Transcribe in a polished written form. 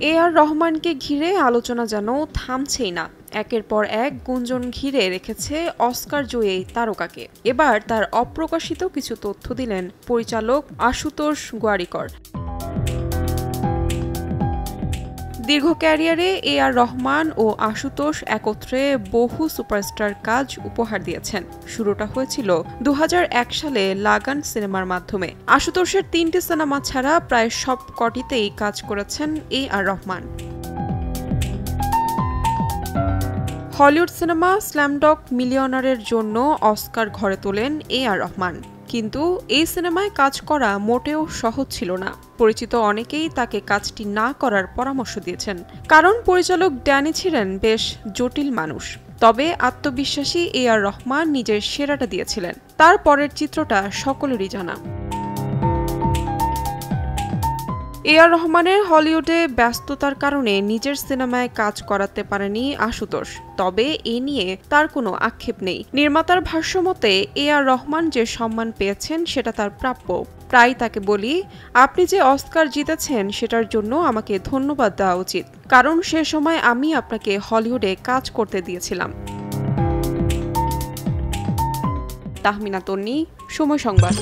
এ আর রহমানকে ঘিরে আলোচনা যেন থামছেই না। একের পর এক গুঞ্জন ঘিরে রেখেছে অস্কার জয়ী তারকাকে। এবার তার অপ্রকাশিত কিছু তথ্য দিলেন পরিচালক আশুতোষ গোয়ারিকর। দীর্ঘ ক্যারিয়ারে এ আর রহমান ও আশুতোষ একত্রে বহু সুপারস্টার কাজ উপহার দিয়েছেন। শুরুটা হয়েছিল ২০০১ সালে লাগান সিনেমার মাধ্যমে। আশুতোষের ৩টি সিনেমা ছাড়া প্রায় সব কটিতেই কাজ করেছেন এ আর রহমান। হলিউড সিনেমা স্ল্যামডগ মিলিয়নারের জন্য অস্কার ঘরে তোলেন এ আর রহমান। কিন্তু এই সিনেমায় কাজ করা মোটেও সহজ ছিল না। পরিচিত অনেকেই তাকে কাজটি না করার পরামর্শ দিয়েছেন, কারণ পরিচালক ড্যানি ছিলেন বেশ জটিল মানুষ। তবে আত্মবিশ্বাসী এ আর রহমান নিজের সেরাটা দিয়েছিলেন। তার পরের চিত্রটা সকলেরই জানা। এ আর রহমানের হলিউডে ব্যস্ততার কারণে নিজের সিনেমায় কাজ করাতে পারেনি আশুতোষ। তবে এ নিয়ে তার কোনো আক্ষেপ নেই। নির্মাতার ভাষ্যমতে এ আর রহমান যে সম্মান পেয়েছেন সেটা তার প্রাপ্য। প্রায় তাকে বলি, আপনি যে অস্কার জিতেছেন সেটার জন্য আমাকে ধন্যবাদ দেওয়া উচিত, কারণ সে সময় আমি আপনাকে হলিউডে কাজ করতে দিয়েছিলাম। তাহমিনা তন্নি, সময় সংবাদ।